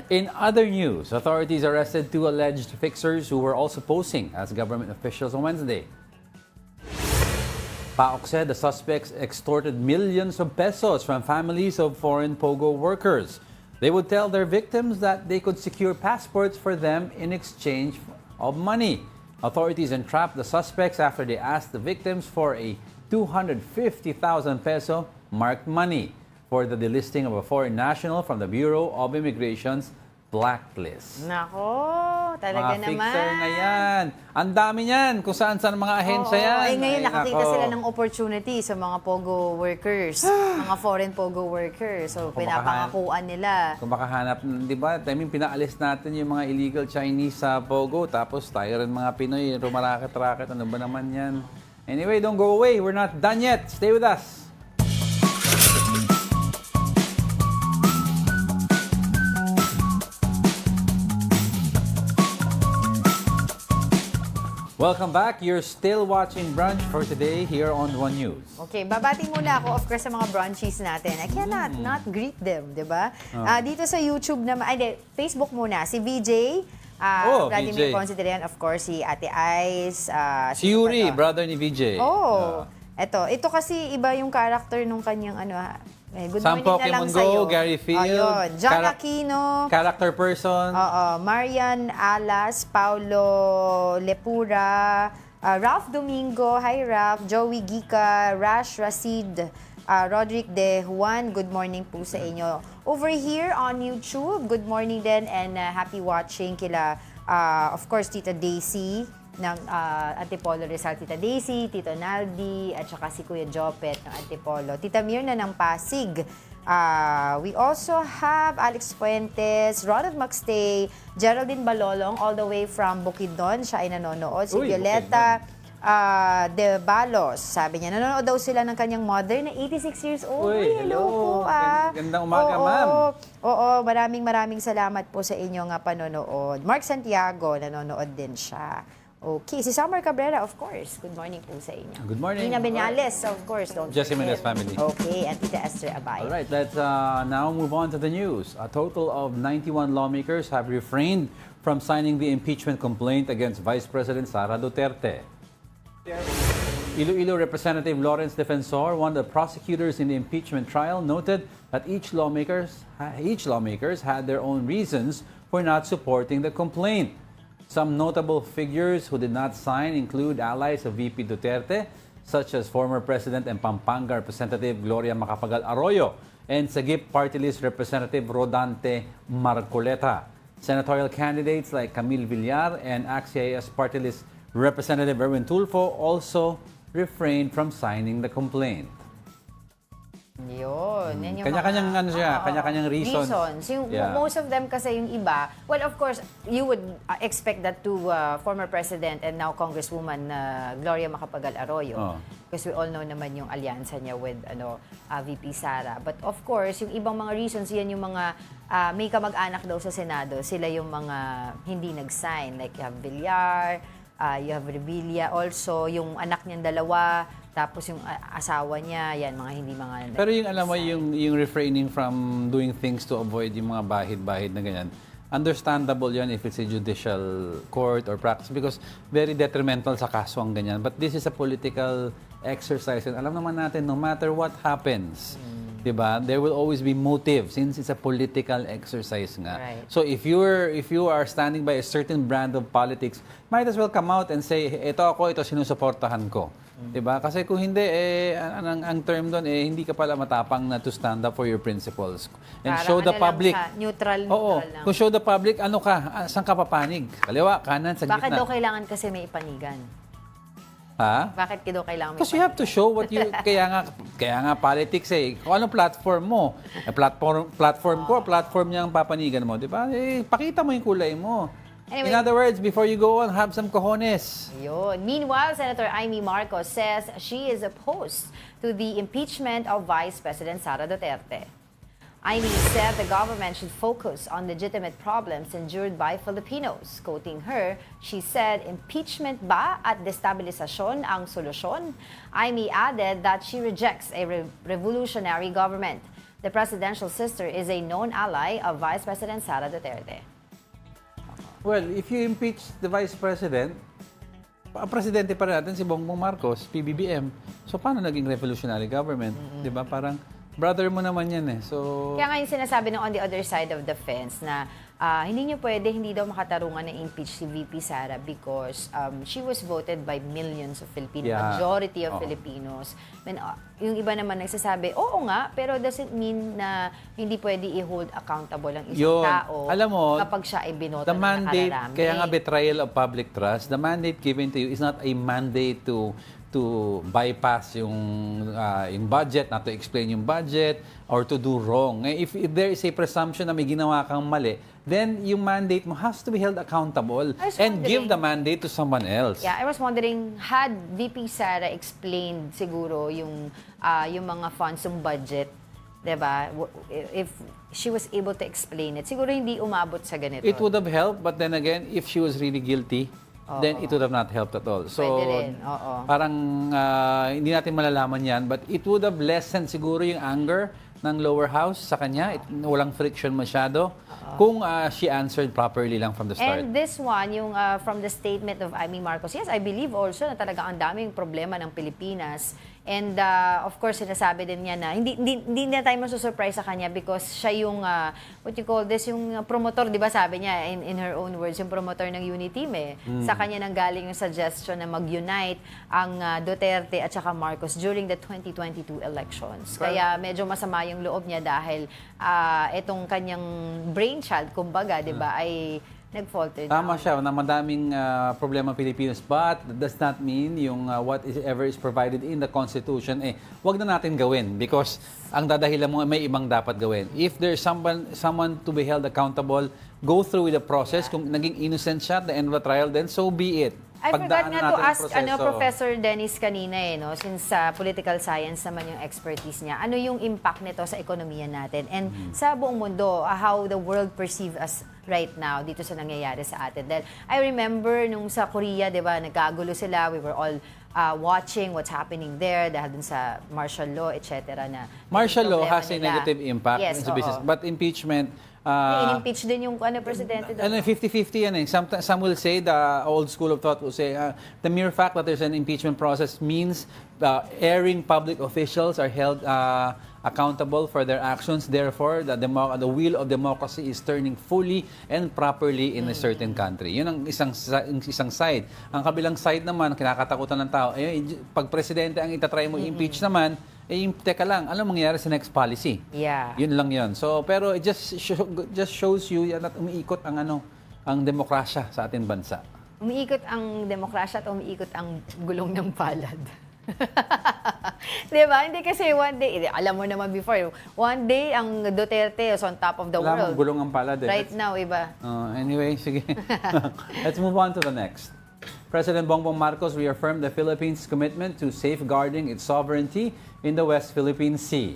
In other news, authorities arrested 2 alleged fixers who were also posing as government officials on Wednesday. PAOK said the suspects extorted millions of pesos from families of foreign POGO workers. They would tell their victims that they could secure passports for them in exchange of money. Authorities entrapped the suspects after they asked the victims for a 250,000 peso marked money for the delisting of a foreign national from the Bureau of Immigration's blacklist. Nako, talaga mga naman. fixer na yan. Ang dami niyan, kung saan-saan mga ahensya yan. Ngayon nakakita nako. sila ng opportunity sa mga POGO workers, mga foreign POGO workers. So, Kung pinapangakuan nila. Kung makahanap, di ba, pinaalis natin yung mga illegal Chinese sa POGO, tapos tayo rin mga Pinoy, rumaraket-raket, ano ba naman yan? Anyway, don't go away. We're not done yet. Stay with us. Welcome back. You're still watching Brunch for today here on One News. Okay, babati muna ako, of course, sa mga brunchies natin. I cannot not greet them, di ba? Dito sa YouTube naman, Facebook muna, si VJ, Vladimir VJ. Ponce de Leon, of course, si Ate Ice, Si Yuri, brother ni VJ. Ito kasi iba yung character nung kanyang good Some morning na lang Pokemon sa'yo. Go, Gary Field. Ayun. John Chara- Aquino. Character person. Marian Alas, Paulo Lepura, Ralph Domingo, hi Ralph, Joey Gica, Rash Rasid, Roderick De Juan, good morning po sa inyo. Over here on YouTube, good morning din and happy watching kila, of course, Tita Daisy ng Antipolo Rizal, Tita Daisy, Tito Naldi, at saka si Kuya Jopet ng Antipolo. Tita Mirna ng Pasig. We also have Alex Fuentes, Ronald Maxtay, Geraldine Balolong, all the way from Bukidnon. Siya ay nanonood. Si Uy, Violeta De Balos. Sabi niya, nanonood daw sila ng kanyang mother na 86 years old. Uy, hello po. Gandang umaga, Oo, ma'am. Oo, maraming salamat po sa inyong panonood. Mark Santiago, nanonood din siya. Okay, si Summer Cabrera, of course. Good morning po sa inyo. Good morning. Nina Benales, of course. Don't Jesse forget. Mendez family. Okay, and Tita Esther Abay. All right, let's now move on to the news. A total of 91 lawmakers have refrained from signing the impeachment complaint against Vice President Sara Duterte. Iloilo Representative Lawrence Defensor, one of the prosecutors in the impeachment trial, noted that each lawmakers had their own reasons for not supporting the complaint. Some notable figures who did not sign include allies of VP Duterte, such as former President and Pampanga Representative Gloria Macapagal Arroyo and Sagip Party List Representative Rodante Marcoleta. Senatorial candidates like Camille Villar and AXIS Party List Representative Erwin Tulfo also refrained from signing the complaint. Yun. Yan yung Kanya-kanyang mga- ano siya, Oo. kanya-kanyang reasons. Yung, Yeah. Most of them kasi yung iba, well, of course, you would expect that to former President and now Congresswoman Gloria Macapagal Arroyo. Because we all know naman yung alyansa niya with VP Sara. But of course, yung ibang mga reasons, yan yung mga may kamag-anak daw sa Senado. Sila yung mga hindi nag-sign. Like you have Villar, you have Revilla, also yung anak niyang dalawa, tapos yung asawa niya, yan, mga hindi mga... Pero yung alam mo, yung refraining from doing things to avoid yung mga bahid-bahid na ganyan, understandable yan if it's a judicial court or practice because very detrimental sa kaso ang ganyan. But this is a political exercise and alam naman natin, no matter what happens, diba, there will always be motive since it's a political exercise nga. Right. So if you are standing by a certain brand of politics, might as well come out and say, ito ako, ito sinusuportahan ko. Diba? Kasi kung hindi, ang term doon, hindi ka pala matapang na to stand up for your principles. And Parang show the ano lang public. siya, neutral lang. Kung show the public, ano ka, saan ka papanig? Kaliwa, kanan, sa Bakit gitna. daw kailangan kasi may ipanigan? Ha? Bakit daw kailangan may Because you have to show what you, kaya nga politics kung anong platform mo. Platform ko, platform niya ang papanigan mo. Diba? Pakita mo yung kulay mo. Anyway. In other words, before you go on, have some cojones. Yun. Meanwhile, Senator Amy Marcos says she is opposed to the impeachment of Vice President Sara Duterte. Amy said the government should focus on legitimate problems endured by Filipinos. Quoting her, she said, impeachment ba at destabilisasyon ang solusyon? Amy added that she rejects a revolutionary government. The presidential sister is a known ally of Vice President Sara Duterte. Well, if you impeach the Vice President, ang presidente pa rin natin si Bongbong Marcos, PBBM. So, paano naging revolutionary government? Di ba? Parang brother mo naman yan So, Kaya nga yung sinasabi ng on the other side of the fence na hindi daw makatarungan na impeach si VP Sara because she was voted by millions of Filipinos, Yeah. majority of Oo. Filipinos. Yung iba naman nagsasabi, oo nga, pero doesn't mean na hindi pwede i-hold accountable ang isang Yun. tao Alam mo, kapag siya ay binoto the ng mandate, nakararami. kaya nga betrayal of public trust, the mandate given to you is not a mandate to bypass yung budget, not to explain yung budget, or to do wrong. If there is a presumption na may ginawa kang mali, then yung mandate mo has to be held accountable I was and give wondering- the mandate to someone else. Yeah, I was wondering, had VP Sara explained siguro yung mga funds ng budget, 'di ba? If she was able to explain it, siguro hindi umabot sa ganito. It would have helped, but then again, if she was really guilty, then it would have not helped at all. So, Pwede rin, oo. parang hindi natin malalaman yan, but it would have lessened siguro yung anger ng lower house sa kanya. Walang friction masyado kung she answered properly lang from the start. And this one, yung from the statement of Amy Marcos, yes, I believe also na talaga ang daming problema ng Pilipinas. And of course, sinasabi din niya na hindi na tayo masusurprise sa kanya because siya yung, what you call this, yung promotor, di ba sabi niya, in her own words, yung promotor ng Uniteam eh. Sa kanya nang galing yung suggestion na mag-unite ang Duterte at saka Marcos during the 2022 elections. Kaya medyo masama yung loob niya dahil itong kanyang brainchild, kumbaga, di ba, ay nag-falter down. Tama siya, na madaming problema ang Pilipinas, but that does not mean yung whatever is provided in the Constitution, wag na natin gawin because ang dadahilan mo may ibang dapat gawin. If there's someone to be held accountable, go through with the process. Kung naging innocent siya at the end of the trial, then so be it. I forgot nga to ask Professor Dennis kanina no, since political science naman yung expertise niya. Ano yung impact nito sa ekonomiya natin and sa buong mundo, how the world perceive us right now dito sa nangyayari sa atin. Dahil I remember nung sa Korea, 'di ba, nagkagulo sila, we were all watching what's happening there dahil dun sa martial law, etc. na Martial law problema has a nila. negative impact Yes, sa business, oo. but impeachment in-impeach din yung presidente doon. 50-50 yan eh. Some will say, the old school of thought will say, the mere fact that there's an impeachment process means erring public officials are held accountable for their actions. Therefore, the wheel of democracy is turning fully and properly in a certain country. Yun ang isang side. Ang kabilang side naman, kinakatakutan ng tao, pag presidente ang itatry mo impeach naman, teka lang, ano mangyayari sa next policy? Yeah. Yun lang yun. So, pero it just shows you that umiikot ang demokrasya sa ating bansa. Umiikot ang demokrasya at umiikot ang gulong ng palad. Diba? Hindi kasi one day, alam mo naman before, one day ang Duterte is on top of the Wala world. mong gulong ang palad eh. Right now, iba. Anyway, sige. Let's move on to the next. President Bongbong Marcos reaffirmed the Philippines' commitment to safeguarding its sovereignty in the West Philippine Sea.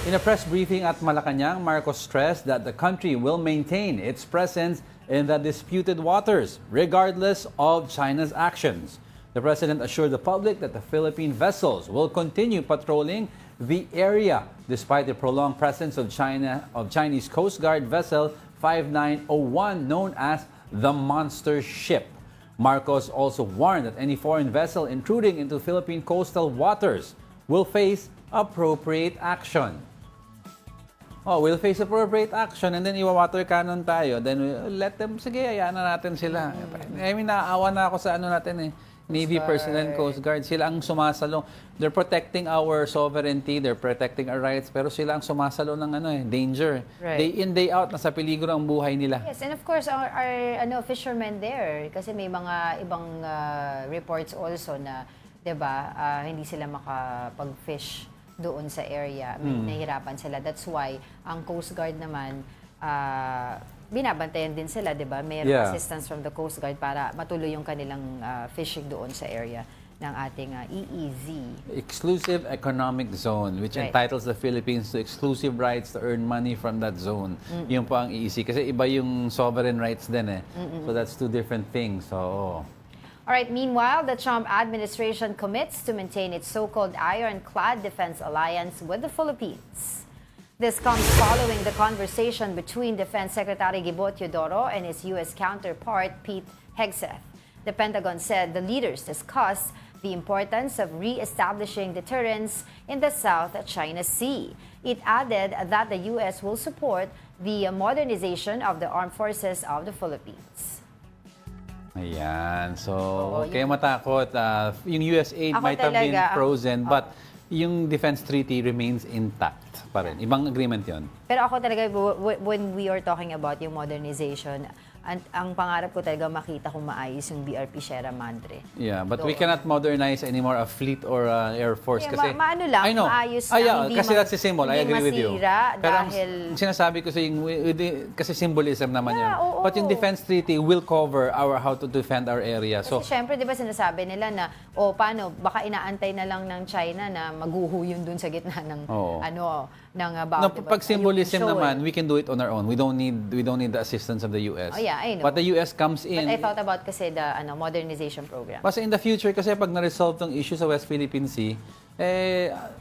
In a press briefing at Malacanang, Marcos stressed that the country will maintain its presence in the disputed waters, regardless of China's actions. The president assured the public that the Philippine vessels will continue patrolling the area despite the prolonged presence of Chinese Coast Guard vessel 5901, known as the Monster Ship. Marcos also warned that any foreign vessel intruding into Philippine coastal waters will face appropriate action. We'll face appropriate action and then iwa-water cannon tayo. Then let them, sige, hayaan na natin sila. I mean, naaawa na ako sa natin Navy personnel, Coast Guard, sila ang sumasalo. They're protecting our sovereignty, they're protecting our rights, pero sila ang sumasalo ng danger. Right. Day in, day out, nasa peligro ang buhay nila. Yes, and of course, our fishermen there, kasi may mga ibang reports also na, 'di ba, hindi sila makapag-fish doon sa area. Nahihirapan sila. That's why ang Coast Guard naman binabantayan din sila, 'di ba? Mayroong assistance from the Coast Guard para matuloy yung kanilang fishing doon sa area ng ating EEZ. Exclusive Economic Zone, which entitles the Philippines to exclusive rights to earn money from that zone. Yun po ang EEZ. Kasi iba yung sovereign rights din So that's two different things. So, All right, meanwhile, the Trump administration commits to maintain its so-called ironclad defense alliance with the Philippines. This comes following the conversation between Defense Secretary Gibo Teodoro and his U.S. counterpart, Pete Hegseth. The Pentagon said the leaders discussed the importance of re-establishing deterrence in the South China Sea. It added that the U.S. will support the modernization of the armed forces of the Philippines. ayan. So, kaya matakot. Yung US aid Ako might have been talaga, frozen, but yung defense treaty remains intact pa rin. Ibang agreement yon. Pero ako talaga, when we are talking about yung modernization, ang pangarap ko talaga makita kung maayos yung BRP Sierra Madre. Yeah, but we cannot modernize anymore a fleet or Air Force kasi maano lang, I know. maayos lang, hindi kasi that's a symbol. I agree with you. Pero dahil sinasabi ko sa yung kasi symbolism naman yun. oo. But yung defense treaty will cover how to defend our area. So kasi syempre, di ba sinasabi nila na, paano, baka inaantay na lang ng China na maguho yun dun sa gitna ng, No, diba? pag symbolism Ayun yung show, naman, we can do it on our own. We don't need the assistance of the US. Oh, yeah, I know. But the US comes in. But I thought about kasi the modernization program. Kasi in the future, kasi pag na-resolve tong issue sa West Philippine Sea,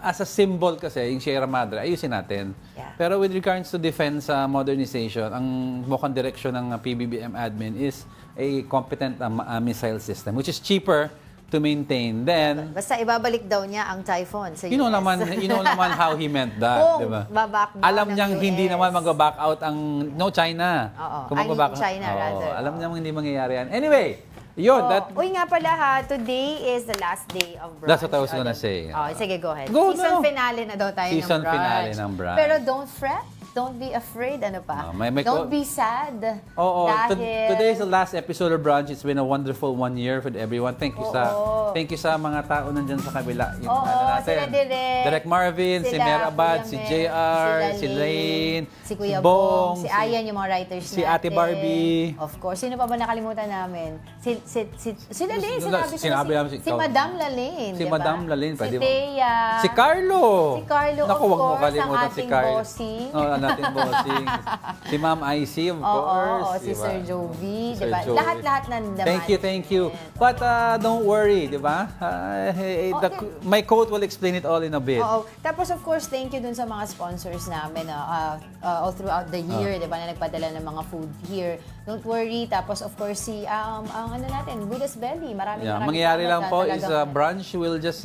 as a symbol kasi, yung Sierra Madre, ayusin natin. Yeah. Pero with regards to defense modernization, ang mukhang direksyon ng PBBM admin is a competent missile system, which is cheaper to maintain. Then, Basta ibabalik daw niya ang Typhoon sa US. you know naman how he meant that, Kung di ba? baback down Alam ng niyang US. hindi naman mag-back out ang China. Oo. Kung Ay, mag-back- China, Oo, rather. alam niyang hindi mangyayari yan. Anyway, yun, Uy nga pala ha, today is the last day of brunch. That's what I was gonna say. Oh, sige, go ahead. Go, Season no. finale na daw tayo Season ng brunch. finale ng brunch. Pero don't fret. Don't be afraid. Ano pa? Don't be sad. Oo, Dahil... today is the last episode of Brunch. It's been a wonderful 1 year for everyone. Thank you sa mga tao nandyan sa kabila. Yung sila Direk Marvin, si sila Mer Abad, Kuya si Mer, JR, si Lane, Lane, si Kuya Bong, si Ayan, yung mga writers si natin. Ate Barbie. Of course. Sino pa ba nakalimutan namin? Si Lalaine, Sinabi namin si Madam Lalaine. Si diba? Madam Lalaine, Si pwede mo. Thea. Si Carlo. Si Carlo, Naku, of wag mo course, kalimutan ang si ating Carlo. bossing. Ang ating bossing. Si Ma'am IC, of course. Oo, si diba? Sir Jovi, Sir diba? Jovi. Lahat-lahat nandaman. Thank you. But don't worry, di ba? My quote will explain it all in a bit. Oo. Tapos of course, thank you dun sa mga sponsors namin all throughout the year, di ba, na nagpadala ng mga food here. Don't worry. Tapos of course, si, ang ano natin, Buddha's Belly. Maraming Mangyayari lang salamat po na is talagang- brunch will just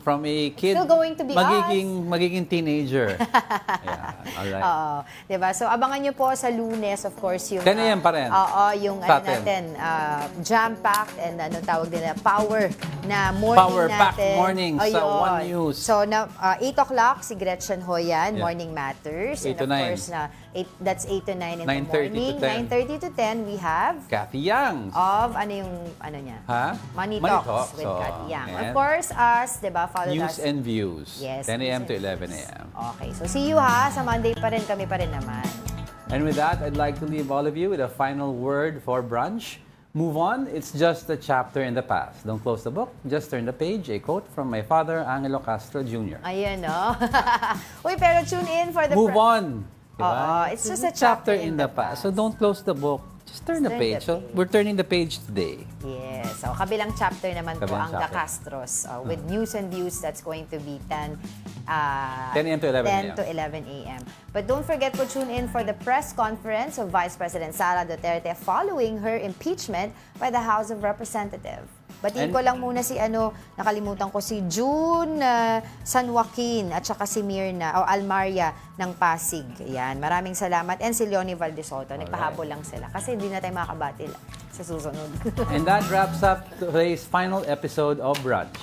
from a kid Still going to be magiging teenager. Yeah, all right. Oo. Diba? So, abangan nyo po sa Lunes, of course, yung... 10 a.m. pa rin. Oo, yung Sa ano atin. natin, jam-packed and anong tawag nila, power na morning Power-packed natin. morning sa Ayun. One News. So, 8 o'clock, si Gretchen Hoyan, Yeah. Morning Matters. 8 and to of 9. course, that's 8 to 9 in the 9:30 to morning. 10. 9:30 to 10, we have Kathy Yang. of, niya? Ha? Money Money Talks Talks, with oh, Cathy Yang. Of and course, us, diba, follow News us. and Views. Yes, 10 a.m. News to and 11 Views. a.m. Okay, so see you ha. Sa Monday pa rin, kami pa rin naman. And with that, I'd like to leave all of you with a final word for brunch. Move on. It's just a chapter in the past. Don't close the book. Just turn the page. A quote from my father, Angelo Castro Jr. Ayan, no? Uy, pero tune in for the... Move on. Diba? Oo, it's just a chapter in the past. So don't close the book. Just turn the Turn page. the So we're turning the page today. Yes. So, kabilang chapter naman po Kabilang ang The chapter. Castros. With News and Views, that's going to be 10 a.m. to 11 a.m. 10 to 11 a.m. But don't forget to tune in for the press conference of Vice President Sara Duterte following her impeachment by the House of Representatives. Batiin ko lang muna si nakalimutan ko si June San Joaquin at saka si Mirna o Almaria ng Pasig. Yan, maraming salamat. And si Leonie Valdesoto, nagpahabol lang sila kasi hindi na tayo makakabati sa susunod. And that wraps up today's final episode of Brunch.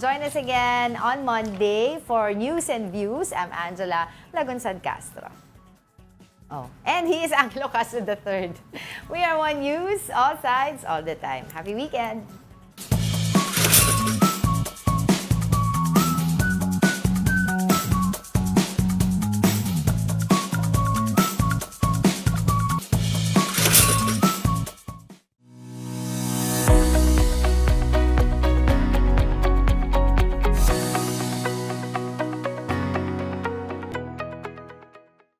Join us again on Monday for News and Views. I'm Angela Lagunsad Castro. And he is Angelo Castro III. We are One News, all sides, all the time. Happy weekend!